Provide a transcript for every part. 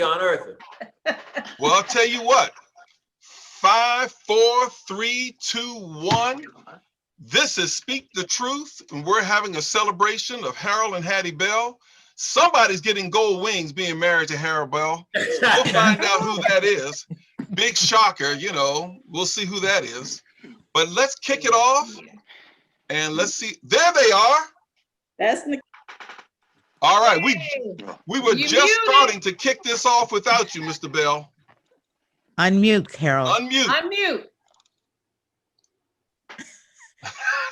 on earth. Well, I'll tell you what. 5, 4, 3, 2, 1. This is Speak the Truth, and we're having a celebration of Harold and Hattie Bell. Somebody's getting gold wings being married to Harold Bell. So we'll find out who that is. Big shocker, you know. We'll see who that is. But let's kick it off, and let's see. There they are. That's All right, we were just starting to kick this off without you, Mr. Bell. Unmute, Harold. unmute.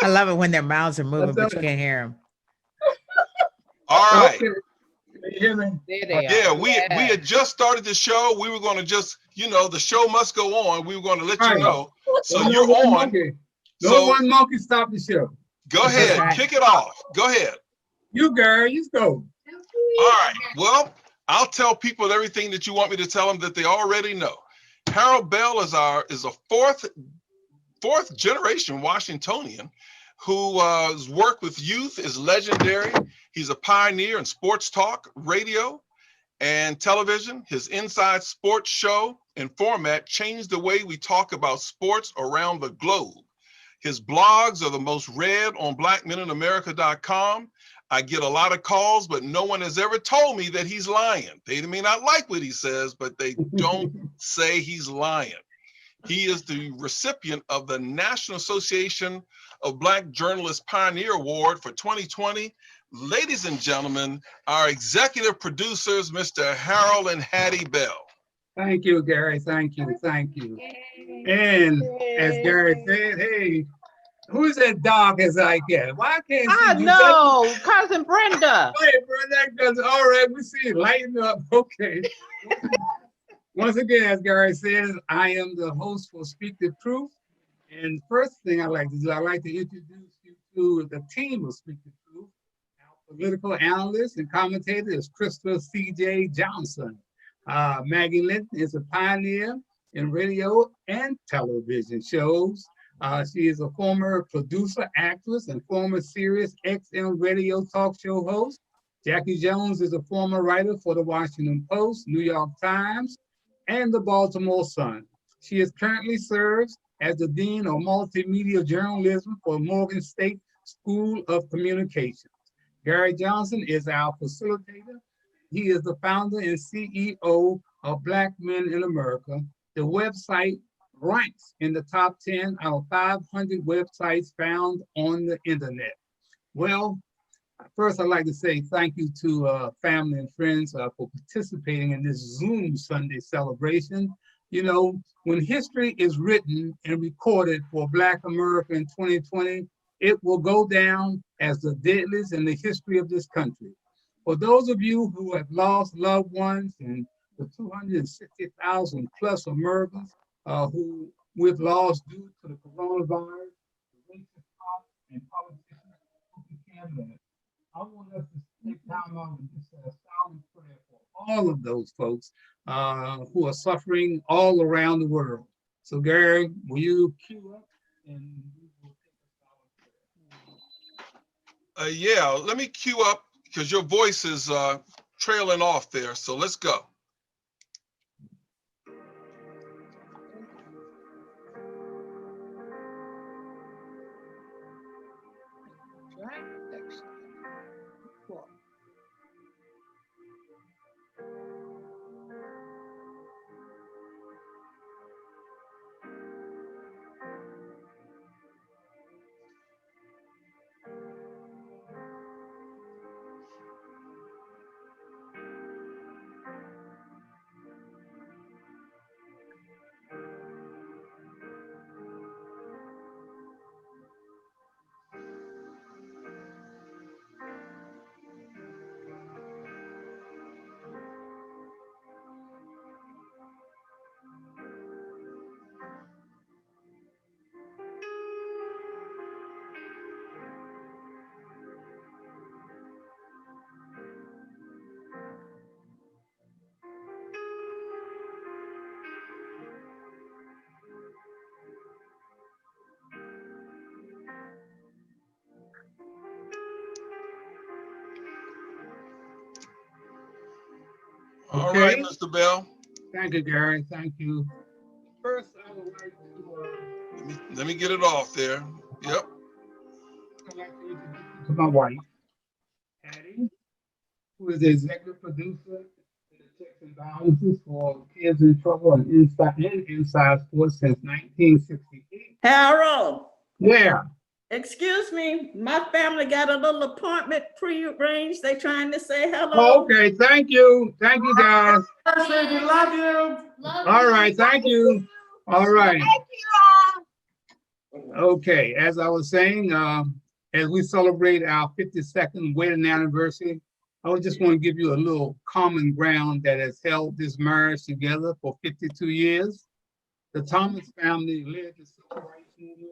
I love it when their mouths are moving, but you can't hear them. All right. Okay. You hear me? There they Yeah, are. we had just started the show. We were going to just, you know, the show must go on. We were going to let you Right. know. So No you're one on. monkey. No So one monkey stop the show. go ahead, right. kick it off. Go ahead. You girl, you go. All right. Well, I'll tell people everything that you want me to tell them that they already know. Harold Bell is a fourth generation Washingtonian whose work with youth is legendary. He's a pioneer in sports talk, radio, and television. His Inside Sports show and format changed the way we talk about sports around the globe. His blogs are the most read on blackmeninamerica.com. I get a lot of calls, but no one has ever told me that he's lying. They may not like what he says, but they don't say he's lying. He is the recipient of the National Association of Black Journalists Pioneer Award for 2020. Ladies and gentlemen, our executive producers, Mr. Harold and Hattie Bell. Thank you, Gary. Thank you. Thank you. And as Gary said, hey, who's that dog as I get? Why can't Ah, see you? no, cousin Brenda. Hey, Brenda, all right, we see it. Lighten up. Okay. Once again, as Gary says, I am the host for Speak the Truth. And first thing I like to do, I like to introduce you to the team of Speak the Truth. Our political analyst and commentator is Krista C.J. Johnson. Maggie Linton is a pioneer in radio and television shows. She is a former producer, actress, and former Sirius XM radio talk show host. Jackie Jones is a former writer for the Washington Post, New York Times, and the Baltimore Sun. She is currently serves as the Dean of Multimedia Journalism for Morgan State School of Communications. Gary Johnson is our facilitator. He is the founder and CEO of Black Men in America. The website ranks in the top 10 out of 500 websites found on the internet. Well, first I'd like to say thank you to family and friends for participating in this Zoom Sunday celebration. You know, when history is written and recorded for Black America in 2020, it will go down as the deadliest in the history of this country. For those of you who have lost loved ones and the 260,000 plus Americans who we've lost due to the coronavirus, the racist cops and politicians who became them, I want us to take time out and just say a silent prayer for all of those folks who are suffering all around the world. So Gary, will you cue up and we will take a silent prayer. Yeah, let me cue up because your voice is trailing off there. So let's go. right, Okay. Mr. Bell. Thank you, Gary. Thank you. First, I would like Let me get it off there. Yep. to introduce you to my wife, Hattie, who is the executive producer in the checks and balances for Kids in Trouble and Inside Sports since 1968. Harold, Yeah. excuse me, my family got a little appointment pre-arranged. They trying to say Oh, hello. okay. Thank you. Thank you, guys. We love you. All right. Thank you. All right. Thank Okay. As I was saying, as we celebrate our 52nd wedding anniversary, I just want to give you a little common ground that has held this marriage together for 52 years. The Thomas family led the civil rights movement.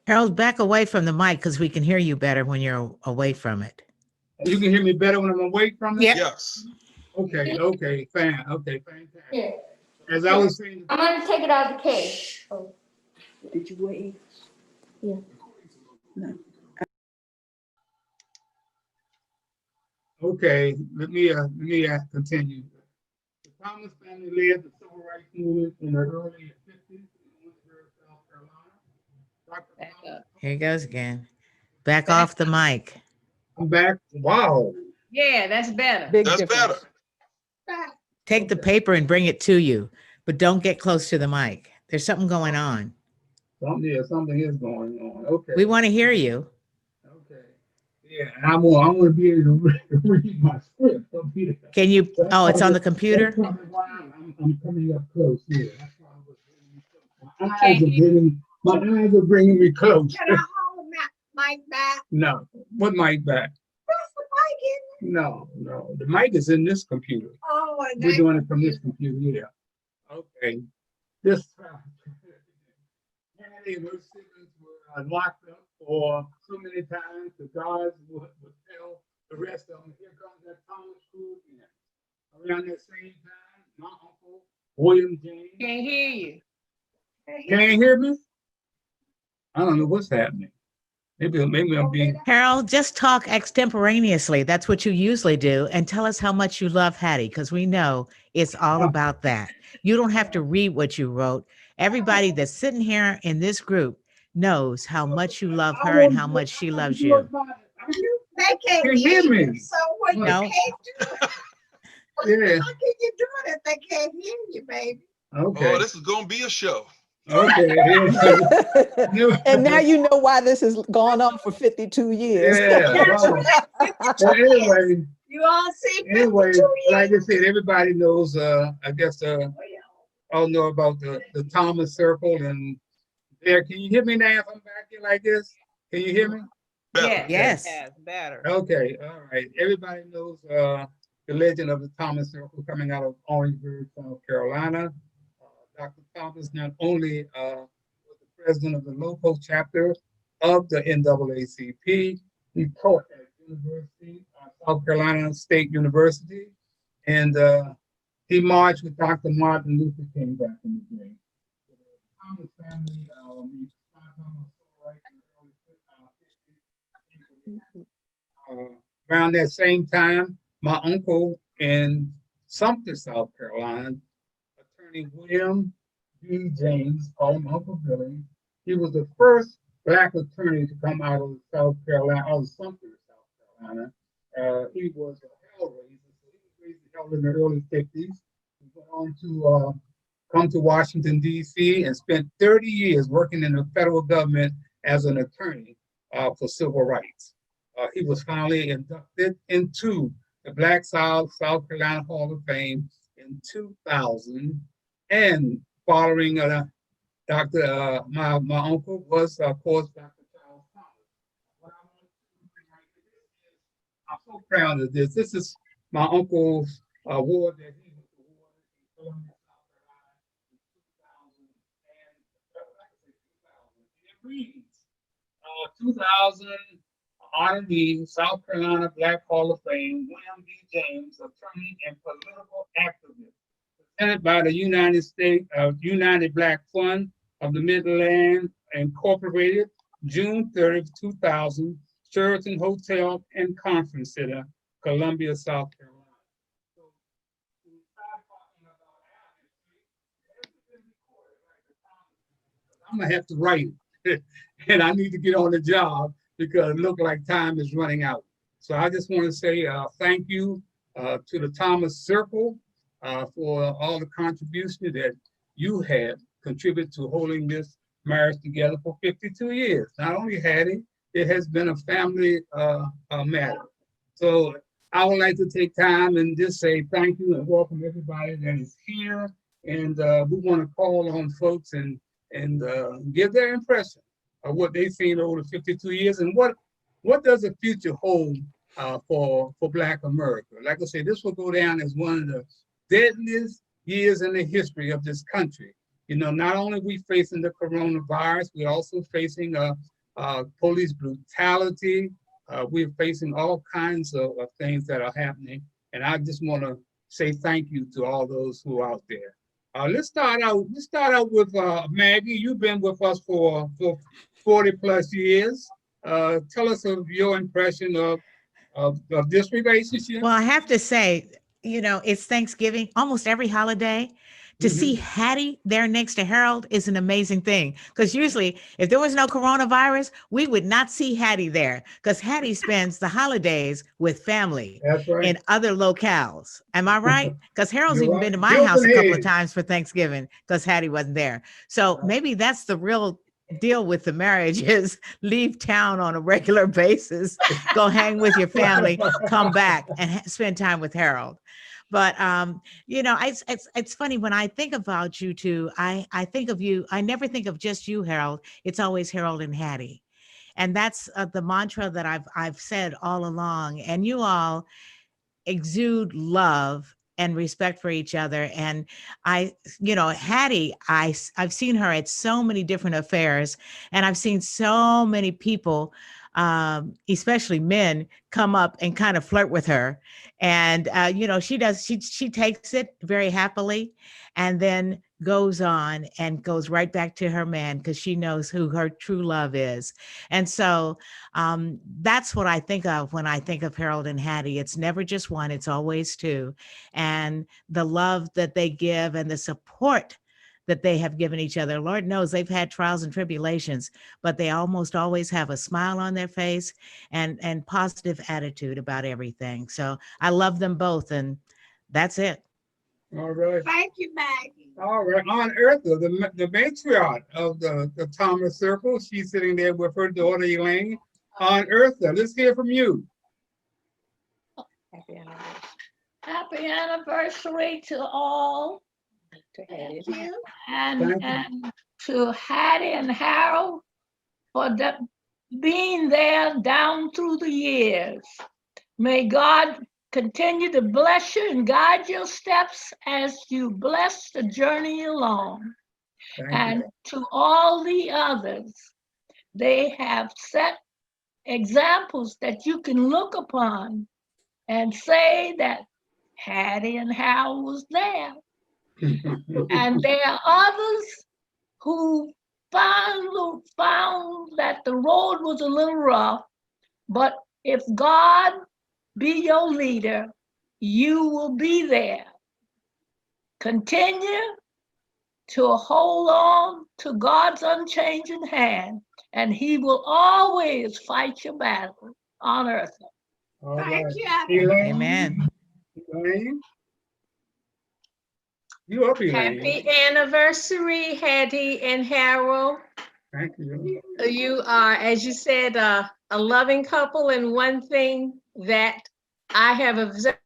Harold, back away from the mic because we can hear you better when you're away from it. You can hear me better when I'm away from it? Yeah. Yes. Okay, fantastic. Yeah. As I was saying, I'm gonna take it out of the case. Oh. Did you wait? Yeah. No. okay, let me continue. The Thomas family led the civil rights movement in the early 50s in Owensboro, South Carolina. Dr. Back Thomas- up. Here he goes again. Back off the mic. I'm back. Wow. Yeah, that's better. Big That's difference. better. Take the paper and bring it to you, but don't get close to the mic. There's something going on. Something is going on. Okay. We want to hear you. Okay. Yeah, and I'm gonna be able to read my script up here. Can you? That's Oh, it's on the probably- computer? That's probably why I'm coming up close here. That's why I was my Can't eyes are bringing me close. Can I hold my mic back? No, what mic back? That's the mic in. No, the mic is in this computer. Oh, and We're doing it from this computer, yeah. Okay. This Hattie and her siblings were locked up for so many times. The guards would tell the rest of them, here comes that Thomas crew again. Around that same time, my uncle, William James. Can't hear you. Can you hear me? I don't know what's happening. Maybe I'm being. Harold, just talk extemporaneously. That's what you usually do. And tell us how much you love Hattie, because we know it's all about that. You don't have to read what you wrote. Everybody that's sitting here in this group knows how much you love her and how much she loves you. They can't Can you hear me? So what you No. can't do it. Yeah. How can you do it if they can't hear you, baby? Okay. Oh, this is gonna be a show. Okay. And now you know why this has gone on for 52 years. Yeah. Wow. Well, anyway, You all see 52 anyway, years? like I said, everybody knows. I guess all know about the Thomas Circle and there. Can you hear me now? If I'm back here like this, can you hear me? Better. Yes. better. Okay. All right. Everybody knows the legend of the Thomas Circle coming out of Orangeburg, South Carolina. Dr. Thomas not only was the president of the local chapter of the NAACP, he taught at University, South Carolina State University, and he marched with Dr. Martin Luther King back in the day. So the Thomas family, around that same time, my uncle in Sumter, South Carolina, Attorney William B. James, called him Uncle Billy. He was the first Black attorney to come out of South Carolina, out of Sumter, South Carolina. He was a hell raiser, so he was raised in hell in the early 50s. He went on to come to Washington, D.C., and spent 30 years working in the federal government as an attorney for civil rights. He was finally inducted into the Black South Carolina Hall of Fame in 2000, and following Dr. My uncle was, of course, Dr. Charles Thomas. What I want to bring right here is, I'm so proud of this. This is my uncle's award that he was awarded in Columbia, South Carolina in 2000. It reads, 2000 R&B South Carolina Black Hall of Fame, William B. James, attorney and political activist. Presented by the United Black Fund of the Midland Incorporated, June 30th, 2000, Sheraton Hotel and Conference Center, Columbia, South Carolina. I'm gonna have to write it. And I need to get on the job because it looks like time is running out. So I just want to say thank you to the Thomas Circle for all the contribution that you have contributed to holding this marriage together for 52 years. Not only Hattie, it has been a family matter. So I would like to take time and just say thank you and welcome everybody that is here. And we want to call on folks and give their impression of what they've seen over the 52 years and what does the future hold for Black America. Like I say, this will go down as one of the deadliest years in the history of this country. You know, not only are we facing the coronavirus, we're also facing police brutality. We're facing all kinds of things that are happening. And I just want to say thank you to all those who are out there. Let's start out with Maggie. You've been with us for 40 plus years. Tell us of your impression of this relationship. Well, I have to say, you know, it's Thanksgiving, almost every holiday. To see Hattie there next to Harold is an amazing thing. Because usually, if there was no coronavirus, we would not see Hattie there. Because Hattie spends the holidays with family in other locales. Am I right? Because Harold's even been to my house a couple of times for Thanksgiving because Hattie wasn't there. So maybe that's the real deal with the marriage is leave town on a regular basis, go hang with your family, come back and spend time with Harold. But, you know, it's funny when I think about you two, I think of you, I never think of just you, Harold. It's always Harold and Hattie. And that's the mantra that I've said all along. And you all exude love and respect for each other. And you know, Hattie, I've seen her at so many different affairs, and I've seen so many people, especially men, come up and kind of flirt with her. And, you know, she takes it very happily and then goes on and goes right back to her man because she knows who her true love is. And so that's what I think of when I think of Harold and Hattie. It's never just one, it's always two. And the love that they give and the support that they have given each other. Lord knows they've had trials and tribulations, but they almost always have a smile on their face and positive attitude about everything. So I love them both, and that's it. All right. Thank you, Maggie. All right. Aunt Eartha, the matriarch of the Thomas Circle, she's sitting there with her daughter Elaine. Aunt Eartha, let's hear from you. Happy anniversary. Happy anniversary to all. Thank you. And to Hattie and Harold for being there down through the years. May God continue to bless you and guide your steps as you bless the journey along. And to all the others, they have set examples that you can look upon and say that Hattie and Harold was there. And there are others who found that the road was a little rough, but if God be your leader, you will be there. Continue to hold on to God's unchanging hand, and he will always fight your battle on earth. Thank you. Amen. Elaine? You up, Elaine? Happy anniversary, Hattie and Harold. Thank you. You are, as you said, a loving couple. And one thing that I have observed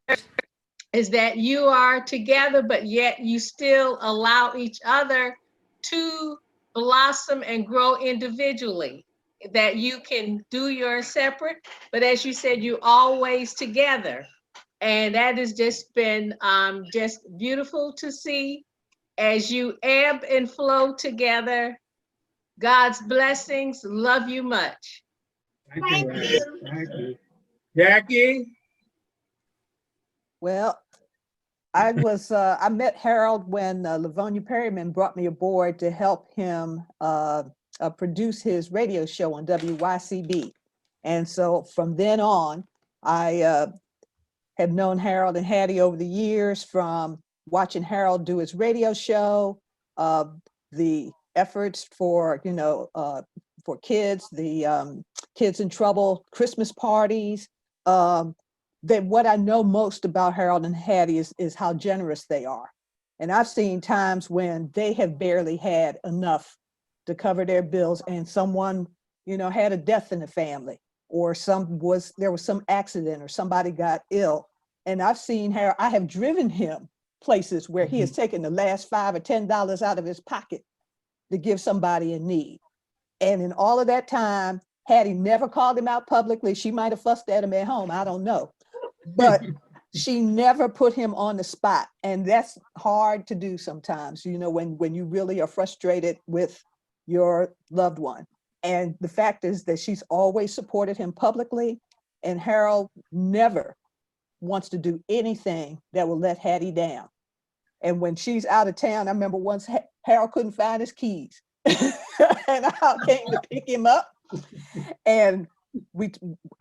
is that you are together, but yet you still allow each other to blossom and grow individually. That you can do your separate, but as you said, you're always together. And that has just been just beautiful to see as you ebb and flow together. God's blessings. Love you much. Thank you. Thank you. Jackie? Well, I met Harold when Livonia Perryman brought me aboard to help him produce his radio show on WYCB. And so from then on, I have known Harold and Hattie over the years, from watching Harold do his radio show, the efforts for, for kids, the Kids in Trouble Christmas parties. That what I know most about Harold and Hattie is how generous they are. And I've seen times when they have barely had enough to cover their bills, and someone, had a death in the family, or there was some accident, or somebody got ill. And I've seen Harold, I have driven him places where he has taken the last $5 or $10 out of his pocket to give somebody in need. And in all of that time, Hattie never called him out publicly. She might have fussed at him at home, I don't know. But she never put him on the spot. And that's hard to do sometimes, when you really are frustrated with your loved one. And the fact is that she's always supported him publicly, and Harold never wants to do anything that will let Hattie down. And when she's out of town, I remember once Harold couldn't find his keys. And I came to pick him up, and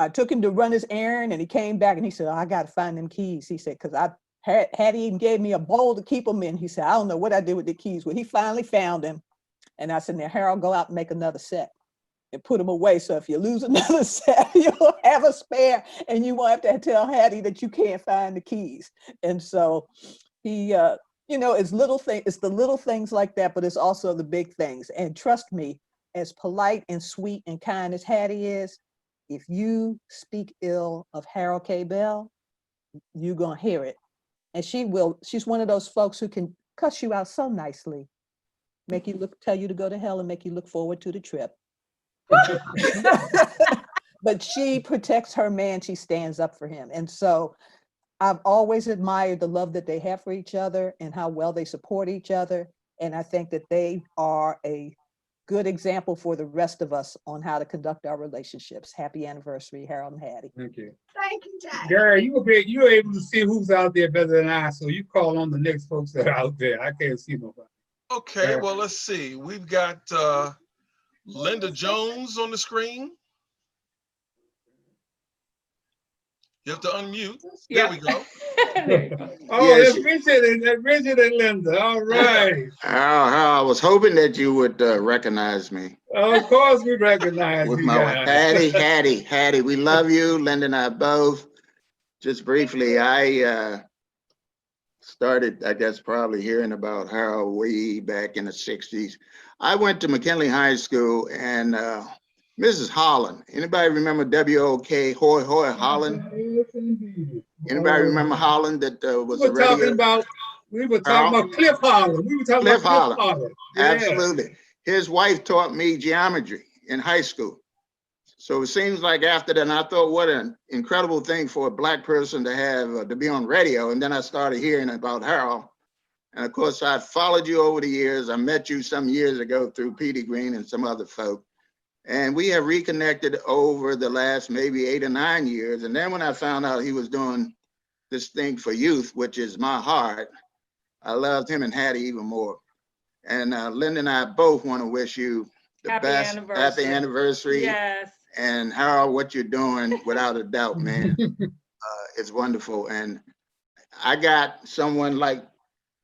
I took him to run his errand, and he came back and he said, I got to find them keys. He said, because Hattie even gave me a bowl to keep them in. He said, I don't know what I did with the keys. Well, he finally found them. And I said, now, Harold, go out and make another set and put them away. So if you lose another set, you'll have a spare, and you won't have to tell Hattie that you can't find the keys. And so he, it's the little things like that, but it's also the big things. And trust me, as polite and sweet and kind as Hattie is, if you speak ill of Harold K. Bell, you're gonna hear it. And she's one of those folks who can cuss you out so nicely, tell you to go to hell and make you look forward to the trip. But she protects her man, she stands up for him. And so I've always admired the love that they have for each other and how well they support each other. And I think that they are a good example for the rest of us on how to conduct our relationships. Happy anniversary, Harold and Hattie. Thank you. Thank you, Jack. Gary, you're able to see who's out there better than I, so you call on the next folks that are out there. I can't see nobody. Okay, well, let's see. We've got Linda Jones on the screen. You have to unmute. There we go. Oh, Yes. that's Bridget and Linda. All right. I was hoping that you would recognize me. Of course we recognize With you my guys. Hattie, we love you. Linda and I both. Just briefly, I started, I guess, probably hearing about Harold way back in the 60s. I went to McKinley High School, and Mrs. Holland. Anybody remember W.O.K. Hoy Hoy Holland? Yes, indeed. Anybody remember Holland that was a radio? We were talking about Cliff Holland. Cliff Holland. Yeah. Absolutely. His wife taught me geometry in high school. So it seems like after that, and I thought, what an incredible thing for a Black person to have, to be on radio. And then I started hearing about Harold. And of course, I followed you over the years. I met you some years ago through Petey Green and some other folk. And we have reconnected over the last maybe 8 or 9 years. And then when I found out he was doing this thing for youth, which is my heart, I loved him and Hattie even more. And Linda and I both want to wish you the best happy anniversary. Yes. And Harold, what you're doing, without a doubt, man, it's wonderful. And I got someone like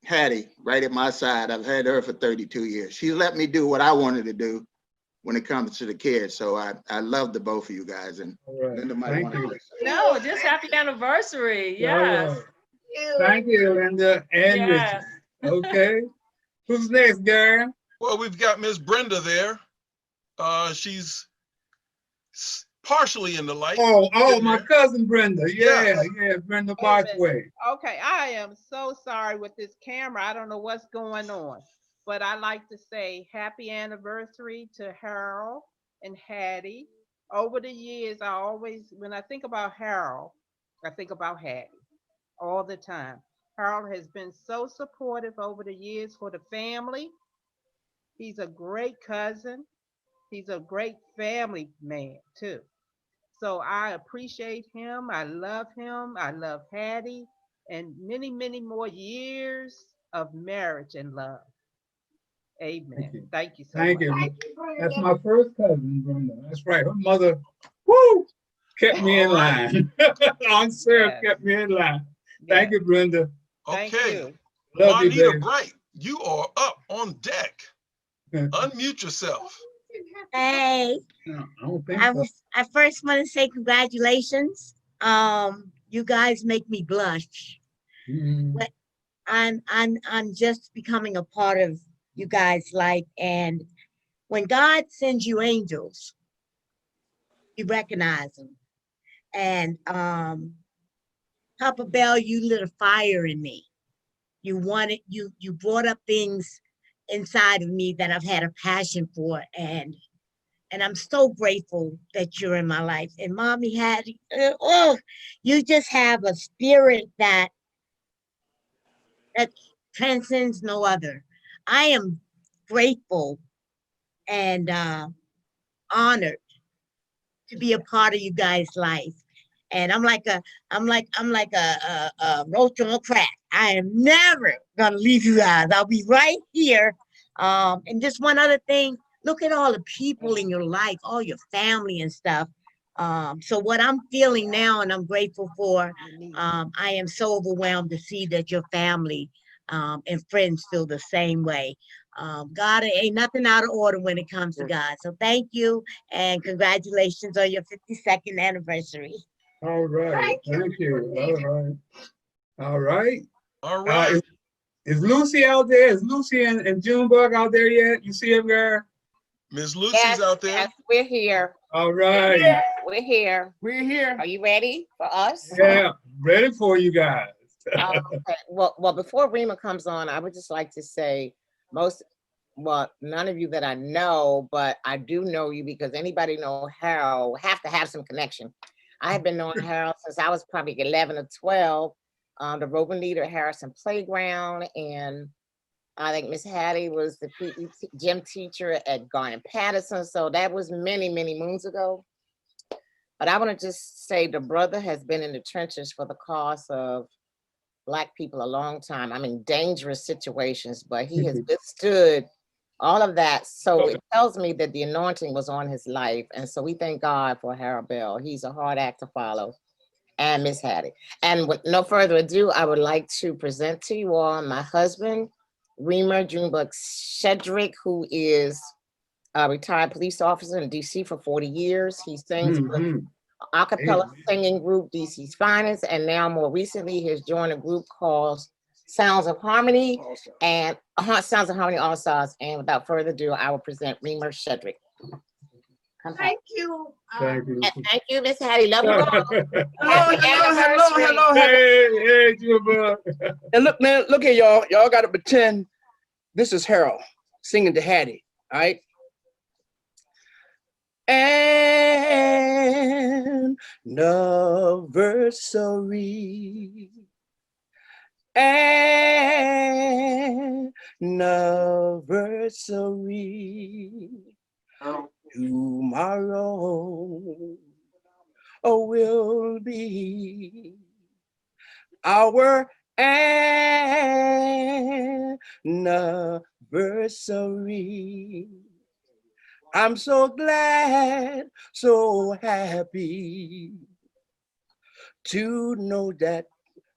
Hattie right at my side. I've had her for 32 years. She let me do what I wanted to do when it comes to the kids. So I love the both of you guys. And All right. Linda might Thank want to you. say No, just happy anniversary. Yes. All right. Thank you, Linda and Yes. Richard. Okay. Who's next, Gary? Well, we've got Miss Brenda there. She's partially in the light. Oh, my cousin Brenda. Yeah, Brenda Amen. Boxway. Okay, I am so sorry with this camera. I don't know what's going on, but I like to say happy anniversary to Harold and Hattie. Over the years, when I think about Harold, I think about Hattie all the time. Harold has been so supportive over the years for the family. He's a great cousin. He's a great family man too. So I appreciate him. I love him. I love Hattie, and many, many more years of marriage and love. Amen. Thank you so Thank much. you. That's my first cousin, Brenda. That's right. Her mother, woo, kept me in line. Aunt Sarah Yes. kept me in line. Thank you, Brenda. Thank Okay, you. Love you, Juanita baby. Bright, you are up on deck. Unmute yourself. Hey, I don't think so. I first want to say congratulations. You guys make me blush. Mhm. But I'm just becoming a part of you guys' life. And when God sends you angels, you recognize them. And Papa Bell, you lit a fire in me. You brought up things inside of me that I've had a passion for. And I'm so grateful that you're in my life. And Mommy had, you just have a spirit that transcends no other. I am grateful and honored to be a part of you guys' life. And I'm like a roach on a crack. I am never gonna leave you guys. I'll be right here. And just one other thing, look at all the people in your life, all your family and stuff. So what I'm feeling now and I'm grateful for, I am so overwhelmed to see that your family and friends feel the same way. God ain't nothing out of order when it comes to God. So thank you and congratulations on your 52nd anniversary. All right. Thank you. All right. All right. All right. Is Lucy out there? Is Lucy and Junebug out there yet? You see him, girl? Miss Lucy's out there. Yes, we're here. All right. We're here. We're here. Are you ready for us? Yeah, ready for you guys. Okay. Well, before Rima comes on, I would just like to say none of you that I know, but I do know you because anybody know Harold have to have some connection. I have been knowing Harold since I was probably 11 or 12, the roving leader at Harrison Playground, and I think Miss Hattie was the PE gym teacher at Garnet Patterson. So that was many, many moons ago. But I want to just say the brother has been in the trenches for the cause of Black people a long time. I mean, dangerous situations, but he has withstood all of that. So it tells me that the anointing was on his life. And so we thank God for Harold Bell. He's a hard act to follow. And Miss Hattie. And with no further ado, I would like to present to you all my husband, Reamer Junebug Shedrick, who is a retired police officer in DC for 40 years. He sings with a cappella singing group DC's Finest, and now more recently he has joined a group called Sounds of Harmony and Sounds of Harmony All Stars. And without further ado, I will present Reamer Shedrick. Thank you. Thank you. Thank you, Miss Hattie. Love you all. Hello. Hey, Junebug. And look, man, look here, y'all. Y'all got to pretend this is Harold singing to Hattie, all right? Anniversary. Anniversary. Tomorrow will be our anniversary. I'm so glad, so happy to know that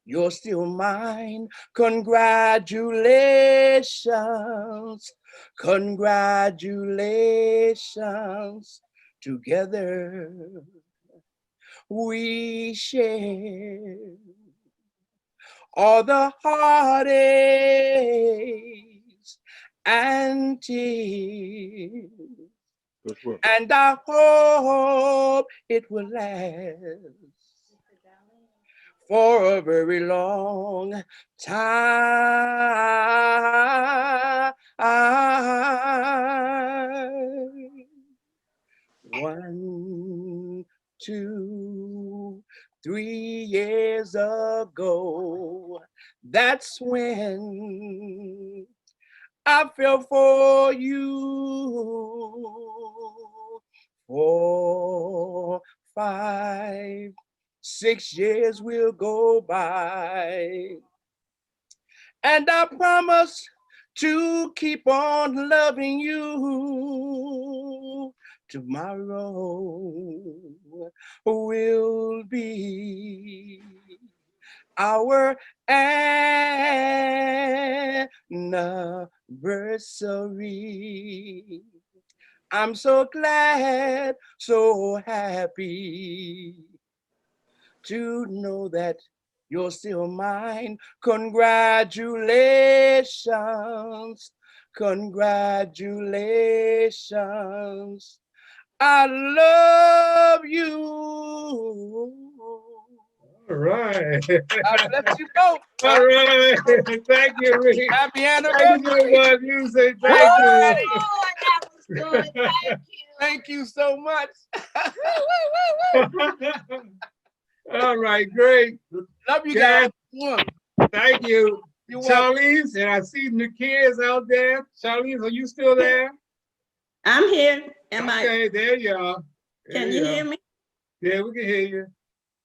you're still mine. Congratulations, congratulations. Together we share all the heartaches and tears. And I hope it will last for a very long time. 1, 2, 3 years ago, that's when I fell for you. 4, 5, 6 years will go by, and I promise to keep on loving you tomorrow will be our anniversary. I'm so glad, so happy to know that you're still mine. Congratulations, congratulations. I love you. All right. God bless you both. All right. Thank you, Rick. Happy Thank anniversary. you for music. Thank you. that was good. Thank you. Thank you so much. All right, great. Love you guys. Thank you. You're welcome. Charlize, and I see the kids out there. Charlize, are you still there? I'm here. Am I? Okay, there you are. Can you hear me? Yeah, we can hear you.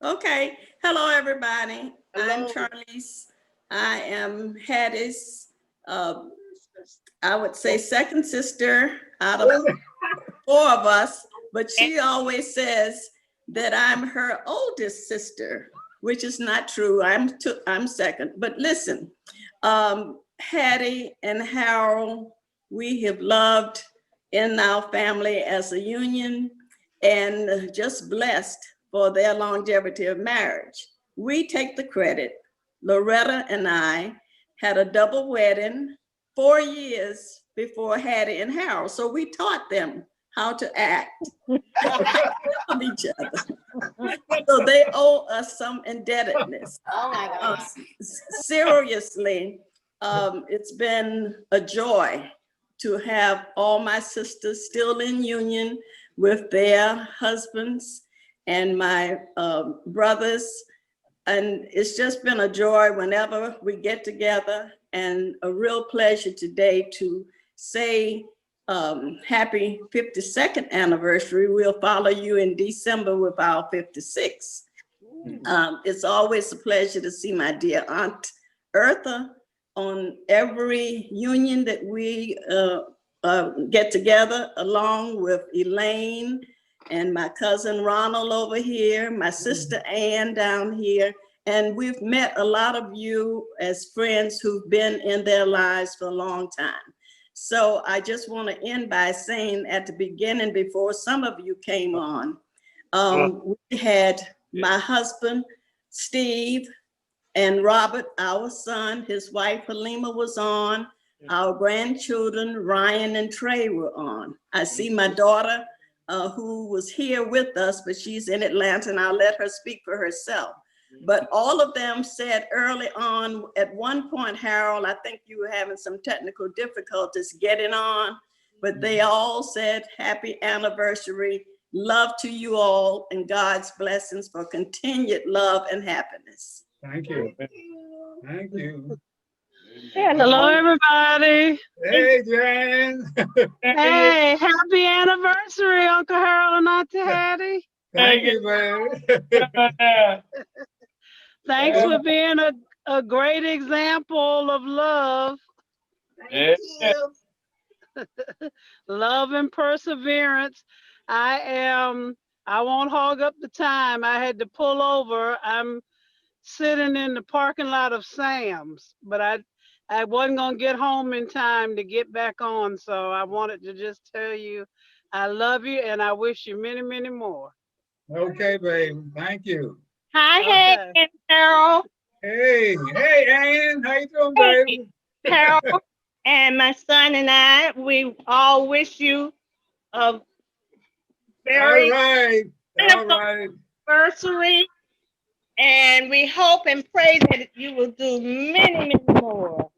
Okay. Hello, everybody. I'm Hello. Charlize. I am Hattie's, I would say, second sister out of 4 of us, but she always says that I'm her oldest sister, which is not true. I'm second. But listen, Hattie and Harold, we have loved in our family as a union and just blessed for their longevity of marriage. We take the credit. Loretta and I had a double wedding 4 years before Hattie and Harold. So we taught them how to act of each other. So they owe us some indebtedness. Oh my God. Seriously, it's been a joy to have all my sisters still in union with their husbands and my brothers. And it's just been a joy whenever we get together, and a real pleasure today to say happy 52nd anniversary. We'll follow you in December with our 56th. It's always a pleasure to see my dear Aunt Eartha on every union that we get together, along with Elaine and my cousin Ronald over here, my sister Ann down here. And we've met a lot of you as friends who've been in their lives for a long time. So I just want to end by saying at the beginning, before some of you came on, we had my husband, Steve, and Robert, our son, his wife, Halima, was on. Our grandchildren, Ryan and Trey, were on. I see my daughter, who was here with us, but she's in Atlanta, and I'll let her speak for herself. But all of them said early on, at one point, Harold, I think you were having some technical difficulties getting on, but they all said happy anniversary, love to you all, and God's blessings for continued love and happiness. Thank you. Thank you. Hello, everybody. Hey, Jan. Hey, happy anniversary, Uncle Harold and Auntie Hattie. Thank you, man. Thanks for being a great example of love. Thank you. Love and perseverance. I won't hog up the time. I had to pull over. I'm sitting in the parking lot of Sam's, but I wasn't gonna get home in time to get back on. So I wanted to just tell you I love you and I wish you many, many more. Okay, babe. Thank you. Hi, Okay. hey, Harold. Hey, Ann. How you doing, baby? Harold and my son and I, we all wish you a very All right. anniversary, and we hope and pray that you will do many, many more.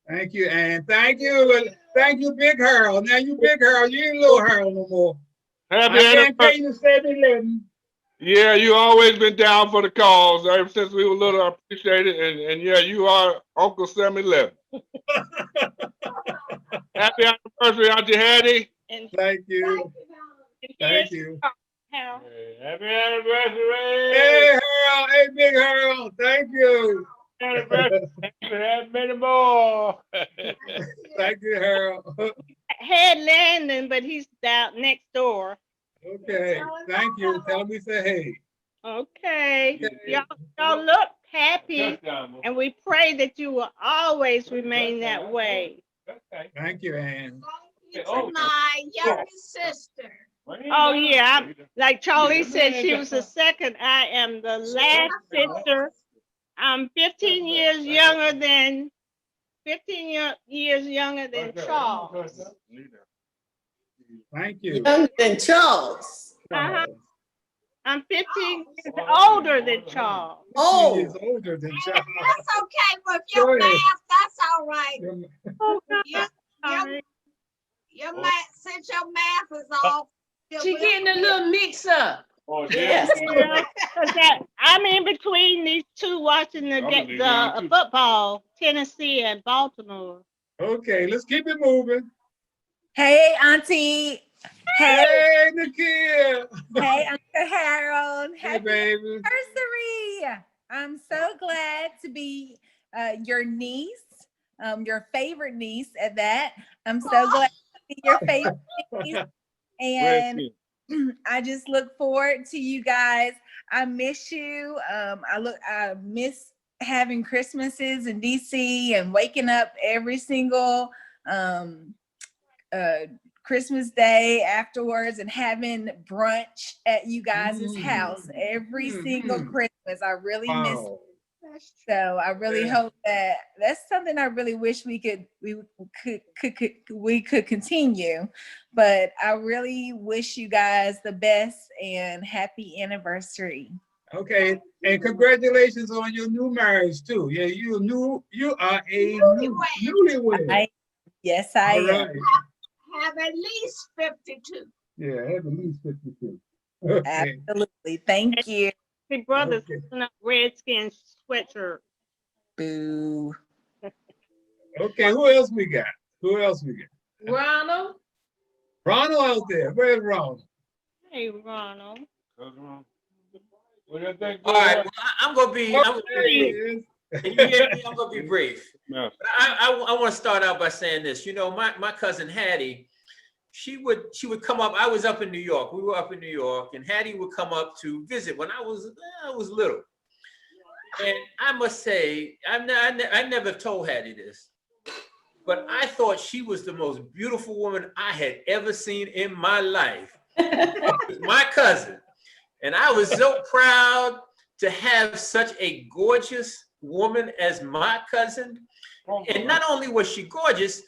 Thank you, Ann. Thank you. Thank you, Big Harold. Now you Big Harold. You ain't Little Harold no more. Happy I can't pay anniversary. you 7-11. Yeah, you always been down for the cause ever since we were little. I appreciate it, and yeah, you are Uncle 7-11. Happy anniversary, Auntie Hattie. And Thank you. Thank you. Harold. Happy anniversary. Hey, Harold. Hey, Big Harold. Thank you. Anniversary. Have many more. Thank you, Harold. Hey, said Landon, but he's down next door. Okay, thank you. Tell me say hey. Okay. Y'all look happy, and we pray that you will always remain that way. Thank you, Ann. My younger sister. Oh yeah, like Charlie said, she was the second. I am the last sister. I'm 15 years younger than Charles. Thank you. Younger than Charles. Uh-huh. I'm 15 years older than Charles. 15 years older than Charles. That's okay, but your Go ahead. math, that's all right. Sorry. Your math, since your math is off. She getting a little mix up. Oh, Yes. Yeah, 'cause I'm in between these two watching the football, Tennessee and Baltimore. Okay, let's keep it moving. Hey, Auntie. Hey, Nakia. Hey, Uncle Harold. Hey, Happy baby. anniversary. I'm so glad to be your niece, your favorite niece at that. I'm so glad to be your favorite niece. And I just look forward to you guys. I miss you. I miss having Christmases in DC and waking up every single Christmas Day afterwards and having brunch at you guys' house every single Christmas. I really miss it. So I really hope that that's something I really wish we could continue. But I really wish you guys the best and happy anniversary. Okay, and congratulations on your new marriage too. Yeah, you are a newlywed. Yes, I am. Right. Have at least 52. Yeah, I have at least 52. Okay. Absolutely. Thank you. My brother's in a redskin sweatshirt. Boo. Okay, who else we got? Ronald. Ronald out there. Where's Ronald? Hey, Ronald. What do you think? All right, well, I'm gonna be brief. Can you hear me? I'm gonna be brief. No. I want to start out by saying this. You know, my cousin Hattie, she would come up. I was up in New York. We were up in New York, and Hattie would come up to visit when I was little. And I must say, I never told Hattie this, but I thought she was the most beautiful woman I had ever seen in my life. My cousin. And I was so proud to have such a gorgeous woman as my cousin. And not only was she gorgeous,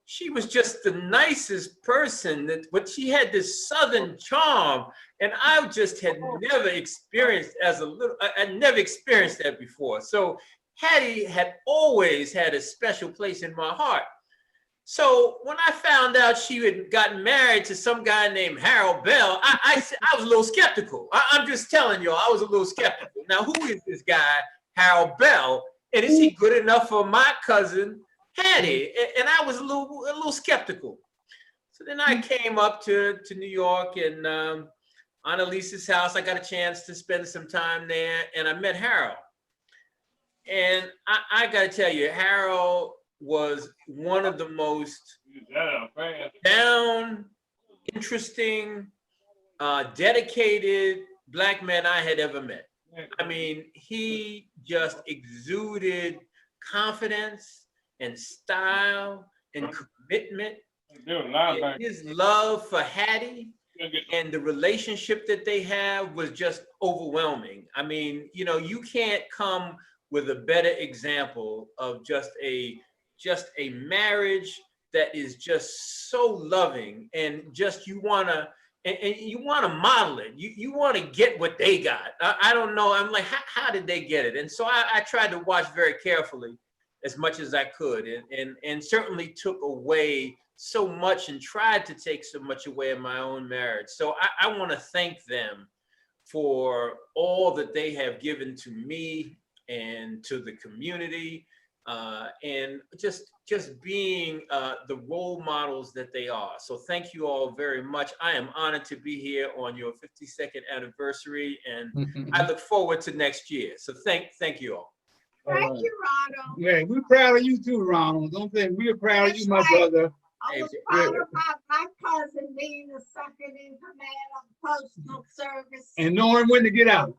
she was just the nicest person. But she had this Southern charm, and I just had never experienced I never experienced that before. So Hattie had always had a special place in my heart. So when I found out she had gotten married to some guy named Harold Bell, I was a little skeptical. I'm just telling y'all, I was a little skeptical. Now, who is this guy, Harold Bell? And is he good enough for my cousin, Hattie? And I was a little skeptical. So then I came up to New York, and on Elise's house, I got a chance to spend some time there, and I met Harold. And I got to tell you, Harold was one of the most interesting, dedicated Black men I had ever met. I mean, he just exuded confidence and style and commitment. And his love for Hattie and the relationship that they have was just overwhelming. I mean, you know, you can't come with a better example of just a marriage that is just so loving, and just you want to model it. You want to get what they got. I don't know. I'm like, how did they get it? And so I tried to watch very carefully as much as I could, and certainly took away so much and tried to take so much away in my own marriage. So I want to thank them for all that they have given to me and to the community. And just being the role models that they are. So thank you all very much. I am honored to be here on your 52nd anniversary, and I look forward to next year. So thank you all. Thank you, Ronald. Yeah, we're proud of you too, Ronald. Don't think we're proud of you, my brother. I was proud of my stars and being the second in command of postal service. And knowing when to get out.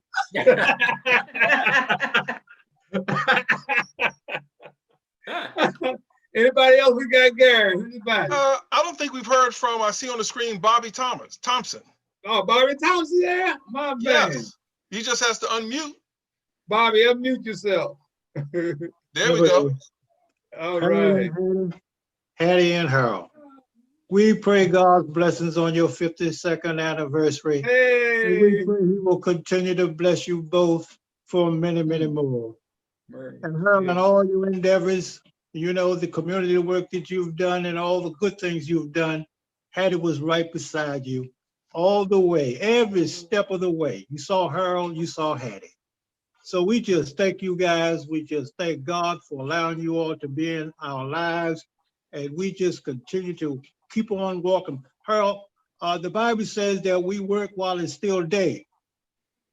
Anybody else? We got Gary. Anybody? I don't think we've heard from, I see on the screen, Bobby Thompson. Oh, Bobby Thompson, yeah? My man. Yes. He just has to unmute. Bobby, unmute yourself. There we go. All right. Hattie and Harold, we pray God's blessings on your 52nd anniversary. Hey. And we pray He will continue to bless you both for many, many more. And Harold, and all your endeavors, you know, the community work that you've done and all the good things you've done, Hattie was right beside you all the way, every step of the way. You saw Harold, you saw Hattie. So we just thank you guys. We just thank God for allowing you all to be in our lives. And we just continue to keep on walking. Harold, the Bible says that we work while it's still day.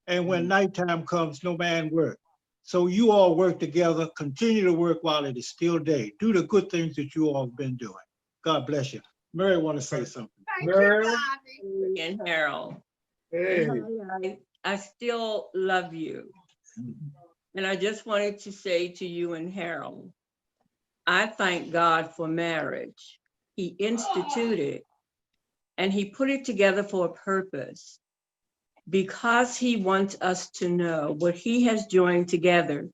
And when nighttime comes, no man work. So you all work together, continue to work while it is still day. Do the good things that you all have been doing. God bless you. Mary want to say something. Mary and Harold. Hey. I still love you. And I just wanted to say to you and Harold, I thank God for marriage. He instituted and he put it together for a purpose because he wants us to know what he has joined together.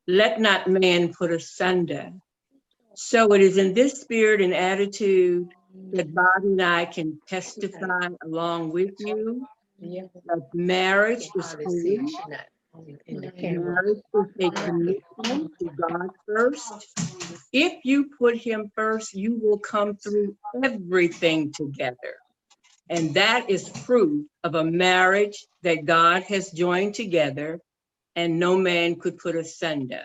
Let not man put asunder. So it is in this spirit and attitude that Bob and I can testify along with you that marriage is holy. Marriage is a commitment to God first. If you put him first, you will come through everything together. And that is proof of a marriage that God has joined together and no man could put asunder.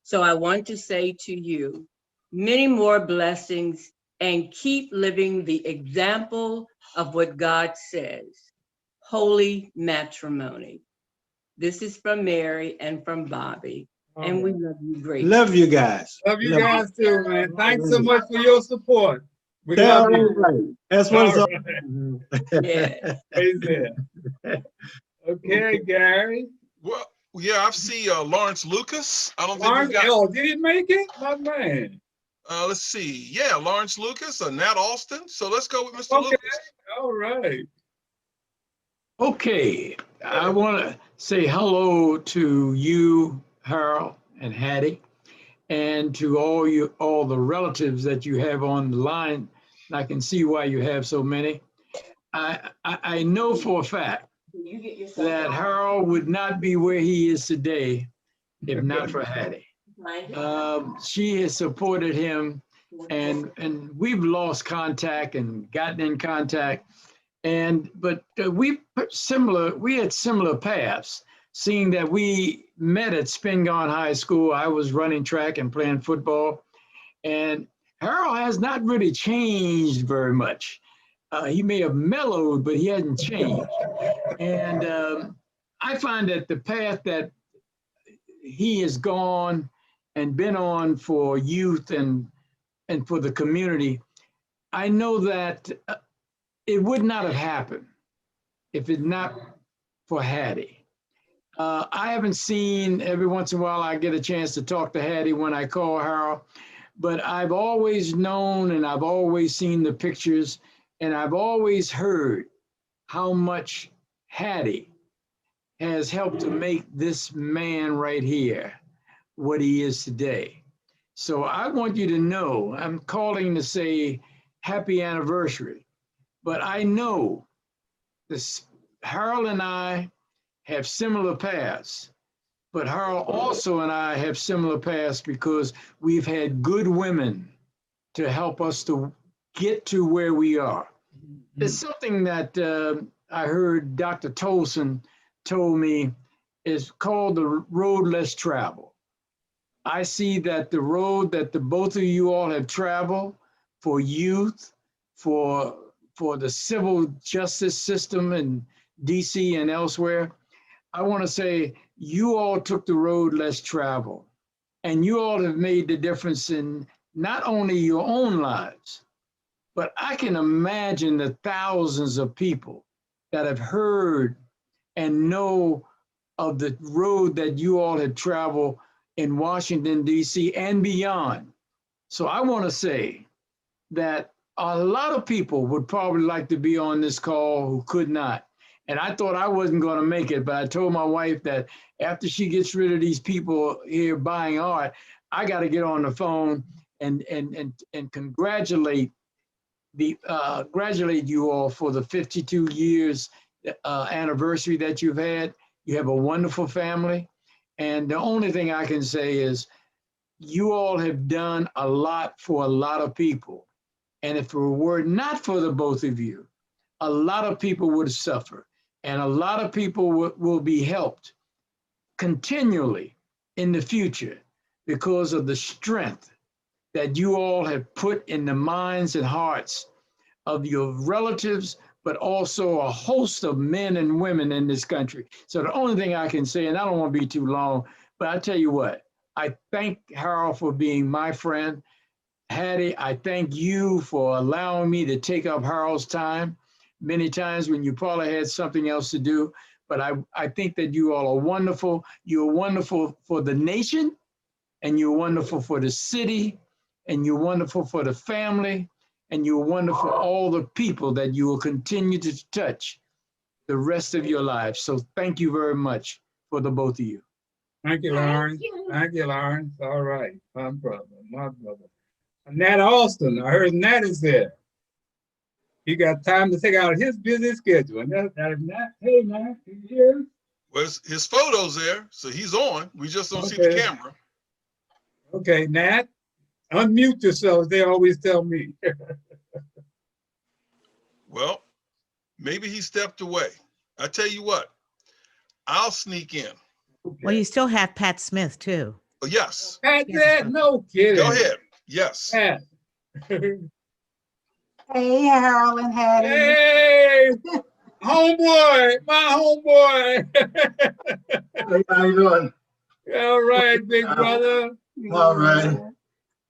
So I want to say to you, many more blessings and keep living the example of what God says, holy matrimony. This is from Mary and from Bobby, and we love you greatly. Love you guys. Love you guys too, man. Thanks so much for your support. We That's love you. right. That's what it's all right. Yeah. Okay, Gary. Well, yeah, I see Lawrence Lucas. I don't think Lawrence, we've got. oh, did he make it? My man. Let's see. Yeah, Lawrence Lucas, Nat Alston. So let's go with Mr. Okay. Lucas. All right. Okay, I want to say hello to you, Harold and Hattie, and to all the relatives that you have on the line. I can see why you have so many. I know for a fact that Harold would not be where he is today if not for Hattie. She has supported him, and we've lost contact and gotten in contact. But we had similar paths, seeing that we met at Spingarn High School. I was running track and playing football, and Harold has not really changed very much. He may have mellowed, but he hasn't changed. And I find that the path that he has gone and been on for youth and for the community, I know that it would not have happened if it not for Hattie. I haven't seen, every once in a while I get a chance to talk to Hattie when I call Harold, but I've always known and I've always seen the pictures and I've always heard how much Hattie has helped to make this man right here what he is today. So I want you to know, I'm calling to say happy anniversary. But I know this, Harold and I have similar paths, but Harold also and I have similar paths because we've had good women to help us to get to where we are. There's something that I heard Dr. Tolson told me is called the road less traveled. I see that the road that the both of you all have traveled for youth, for the civil justice system in DC and elsewhere, I want to say you all took the road less traveled, and you all have made the difference in not only your own lives, but I can imagine the thousands of people that have heard and know of the road that you all had traveled in Washington, D.C. and beyond. So I want to say that a lot of people would probably like to be on this call who could not. And I thought I wasn't going to make it, but I told my wife that after she gets rid of these people here buying art, I got to get on the phone and congratulate you all for the 52 years anniversary that you've had. You have a wonderful family. And the only thing I can say is you all have done a lot for a lot of people. And if it were not for the both of you, a lot of people would suffer. And a lot of people will be helped continually in the future because of the strength that you all have put in the minds and hearts of your relatives, but also a host of men and women in this country. So the only thing I can say, and I don't want to be too long, but I tell you what, I thank Harold for being my friend. Hattie, I thank you for allowing me to take up Harold's time many times when you probably had something else to do. But I think that you all are wonderful. You're wonderful for the nation, and you're wonderful for the city, and you're wonderful for the family, and you're wonderful for all the people that you will continue to touch the rest of your lives. So thank you very much for the both of you. Thank you, Lawrence. Thank you, Lawrence. All right, my brother, my brother. Nat Austin, I heard Nat is there. He got time to take out his busy schedule. And Nat, hey, Nat, can you hear us? Well, his photo's there, so he's on. We just don't see the camera. Okay, Nat, unmute yourself. They always tell me. Well, maybe he stepped away. I tell you what, I'll sneak in. Well, you still have Pat Smith too. Oh, yes. Pat, no kidding. Go ahead. Yes. Pat. Hey, Harold and Hattie. Hey, homeboy, my homeboy. How you doing? All right, big brother. All right.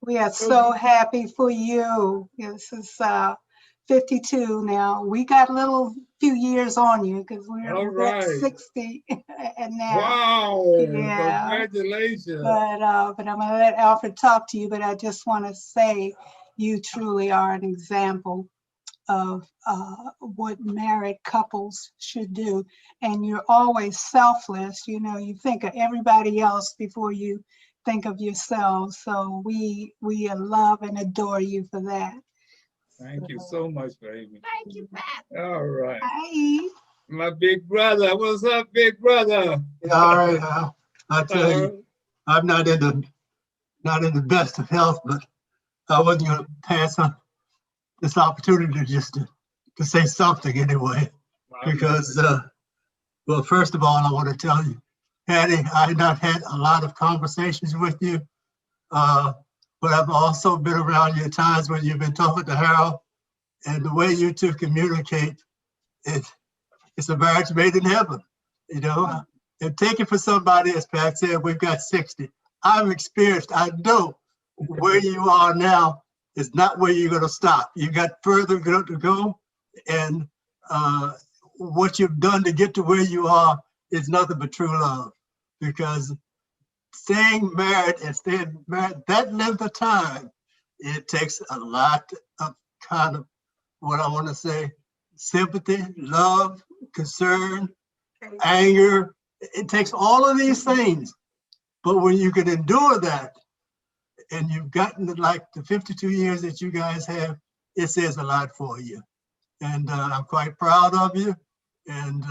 We are so happy for you. This is 52 now. We got a little few years on you because we're at 60 and now. Wow, yeah. Congratulations. But I'm gonna let Alfred talk to you, but I just want to say you truly are an example of what married couples should do. And you're always selfless. You know, you think of everybody else before you think of yourselves. So we love and adore you for that. Thank you so much, baby. Thank you, Pat. All right. Hi. My big brother. What's up, big brother? Yeah, all right. I tell you, I'm not in the best of health, but I wasn't going to pass on this opportunity to say something anyway. Because, well, first of all, I want to tell you, Hattie, I have not had a lot of conversations with you, but I've also been around you at times when you've been talking to Harold, and the way you two communicate, it's a marriage made in heaven, you know? And take it for somebody, as Pat said, we've got 60. I'm experienced, I know where you are now is not where you're gonna stop. You got further to go, and what you've done to get to where you are is nothing but true love, because staying married and staying married that length of time, it takes a lot of kind of what I want to say, sympathy, love, concern, anger. It takes all of these things. But when you can endure that, and you've gotten like the 52 years that you guys have, it says a lot for you. And I'm quite proud of you. And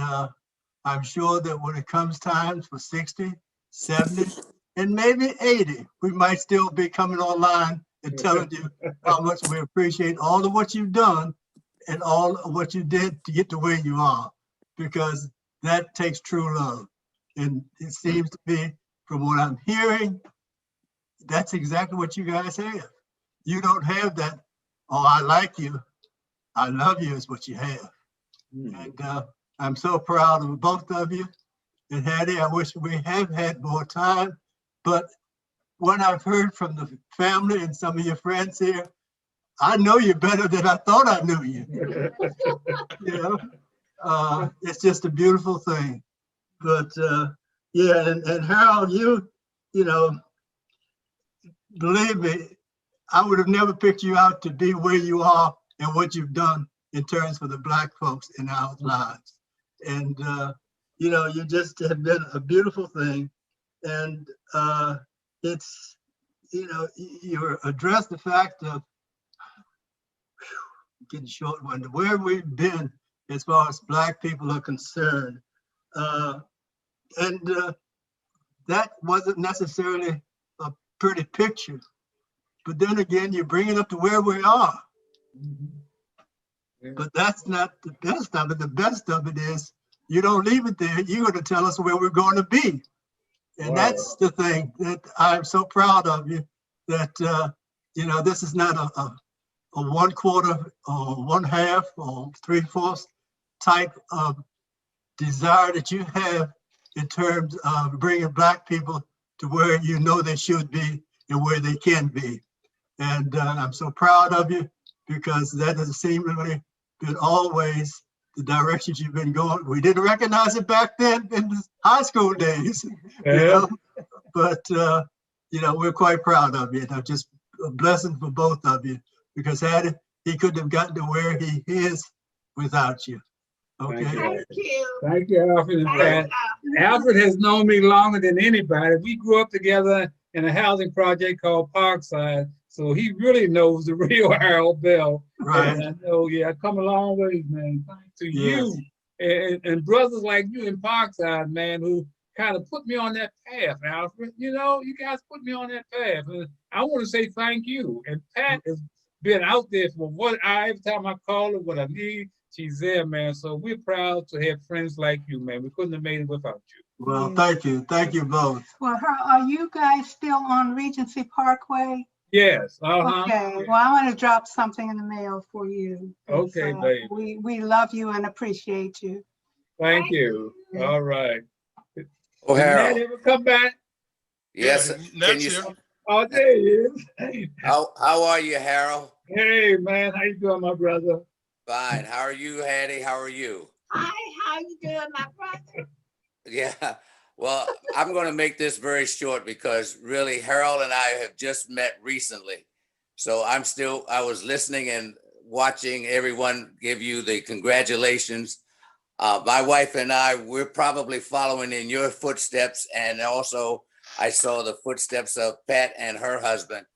I'm sure that when it comes time for 60, 70, and maybe 80, we might still be coming online and telling you how much we appreciate all of what you've done and all of what you did to get to where you are, because that takes true love. And it seems to be, from what I'm hearing, that's exactly what you guys have. You don't have that, oh, I like you, I love you is what you have. And I'm so proud of both of you. And Hattie, I wish we have had more time, but what I've heard from the family and some of your friends here, I know you better than I thought I knew you. You know, it's just a beautiful thing. But yeah, and Harold, you know, believe me, I would have never picked you out to be where you are and what you've done in terms for the Black folks in our lives. And you know, you just have been a beautiful thing. And it's, you know, you address the fact of getting short one, where we've been as far as Black people are concerned. And that wasn't necessarily a pretty picture. But then again, you bring it up to where we are. But that's not the best of it. The best of it is you don't leave it there. You're going to tell us where we're going to be. And that's the thing that I'm so proud of you, that, you know, this is not a 1/4 or 1/2 or 3/4 type of desire that you have in terms of bringing Black people to where you know they should be and where they can be. And I'm so proud of you, because that has seemingly been always the directions you've been going. We didn't recognize it back then in the high school days, you know? But you know, we're quite proud of you. And just a blessing for both of you, because Hattie, he couldn't have gotten to where he is without you. Okay. Thank you. Thank you, Alfred and Pat. Alfred has known me longer than anybody. We grew up together in a housing project called Parkside. So he really knows the real Harold Bell. Right. And I know, yeah, I come a long way, man. Thanks to you and brothers like you in Parkside, man, who kind of put me on that path, Alfred. You know, you guys put me on that path. And I want to say thank you. And Pat has been out there for every time I call her, what I need, she's there, man. So we're proud to have friends like you, man. We couldn't have made it without you. Well, thank you. Thank you both. Well, are you guys still on Regency Parkway? Yes. Okay. Well, I'm going to drop something in the mail for you. Okay, baby. We love you and appreciate you. Thank you. All right. Oh, Harold. Did ever come back? Yes. Can you? Oh, there he is. Hey. How are you, Harold? Hey, man. How you doing, my brother? Fine. How are you, Hattie? How are you? Hi, how you doing, my brother? Yeah. Well, I'm going to make this very short, because really Harold and I have just met recently. So I was listening and watching everyone give you the congratulations. My wife and I, we're probably following in your footsteps. And also I saw the footsteps of Pat and her husband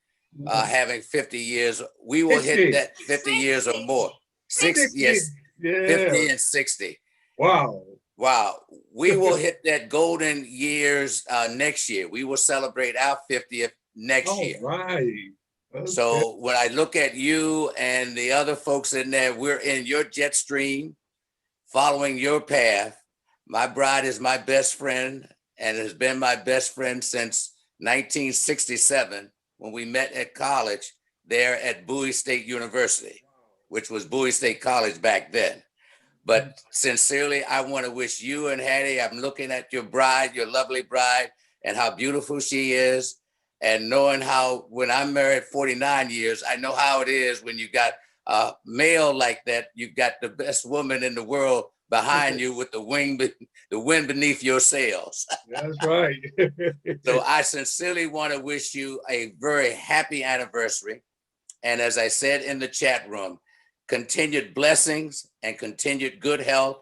having 50 years. We will 60. Hit that 50 years or more. 60, yes, yeah. 50 and 60. Wow. Wow. We will hit that golden years next year. We will celebrate our 50th next year. Right. Okay. So when I look at you and the other folks in there, we're in your jet stream, following your path. My bride is my best friend and has been my best friend since 1967, when we met at college there at Bowie State University, which was Bowie State College back then. But sincerely, I want to wish you and Hattie, I'm looking at your bride, your lovely bride, and how beautiful she is. And knowing how, when I'm married 49 years, I know how it is when you got a male like that, you've got the best woman in the world behind you with the wind beneath your sails. That's right. So I sincerely want to wish you a very happy anniversary. And as I said in the chat room, continued blessings and continued good health.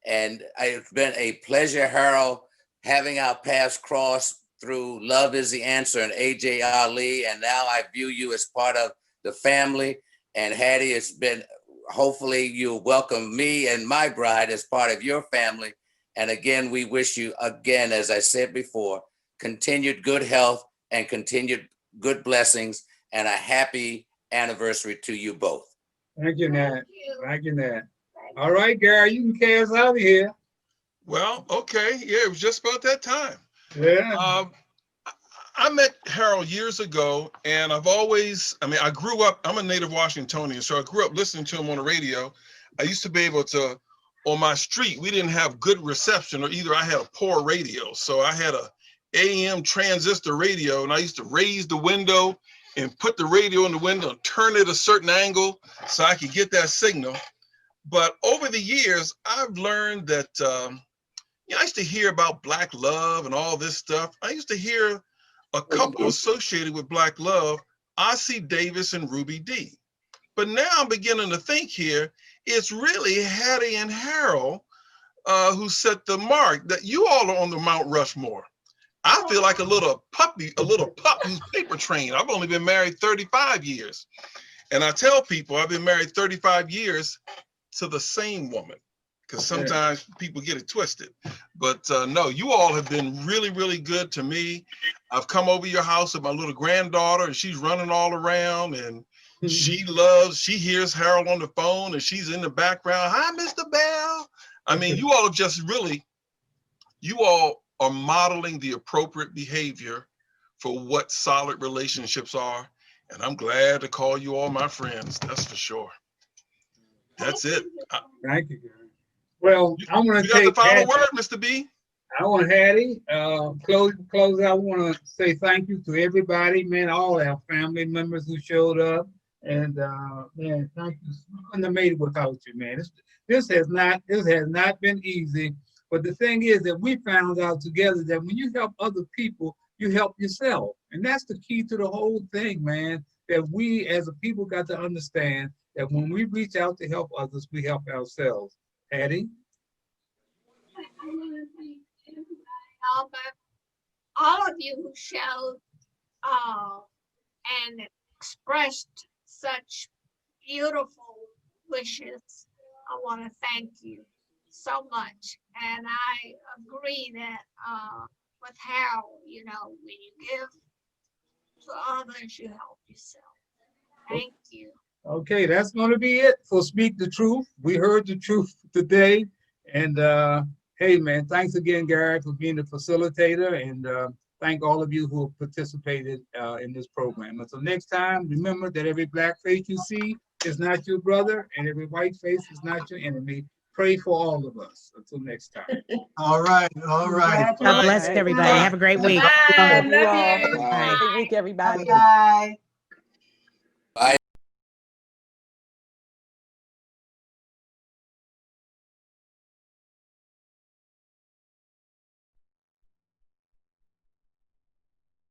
And it's been a pleasure, Harold, having our paths cross through Love is the Answer and AJ Ali. And now I view you as part of the family. And Hattie, it's been, hopefully you'll welcome me and my bride as part of your family. And again, we wish you, again, as I said before, continued good health and continued good blessings and a happy anniversary to you both. Thank you, Nat. Thank you, Nat. All right, Gary, you can carry us out of here. Well, okay. Yeah, it was just about that time. Yeah. I met Harold years ago, and I grew up, I'm a native Washingtonian, so I grew up listening to him on the radio. I used to be able to, on my street, we didn't have good reception, or either I had a poor radio. So I had a AM transistor radio, and I used to raise the window and put the radio in the window and turn it a certain angle so I could get that signal. But over the years, I've learned that, I used to hear about Black love and all this stuff. I used to hear a couple associated with Black love, Ossie Davis and Ruby Dee. But now I'm beginning to think here, it's really Hattie and Harold who set the mark, that you all are on the Mount Rushmore. I feel like a little pup who's paper trained. I've only been married 35 years. And I tell people I've been married 35 years to the same woman, because sometimes people get it twisted. But no, you all have been really, really good to me. I've come over your house with my little granddaughter, and she's running all around, and she hears Harold on the phone, and she's in the background. Hi, Mr. Bell. I mean, you all have just really, you all are modeling the appropriate behavior for what solid relationships are. And I'm glad to call you all my friends. That's for sure. That's it. Thank you, Gary. Well, I'm going to take the final word, Mr. B. I want Hattie, close out. I want to say thank you to everybody, man, all our family members who showed up. And man, thank you. We couldn't have made it without you, man. This has not been easy. But the thing is that we found out together that when you help other people, you help yourself. And that's the key to the whole thing, man, that we as a people got to understand that when we reach out to help others, we help ourselves. Hattie? All of you who showed and expressed such beautiful wishes, I want to thank you so much. And I agree that with Harold, you know, when you give to others, you help yourself. Thank you. Okay, that's going to be it for Speak the Truth. We heard the truth today. And hey, man, thanks again, Gary, for being the facilitator. And thank all of you who have participated in this program. Until next time, remember that every Black face you see is not your brother, and every white face is not your enemy. Pray for all of us. Until next time. All right. All right. God bless everybody. Have a great week. Bye. Love you all. Love you. Have a good week, everybody. Bye.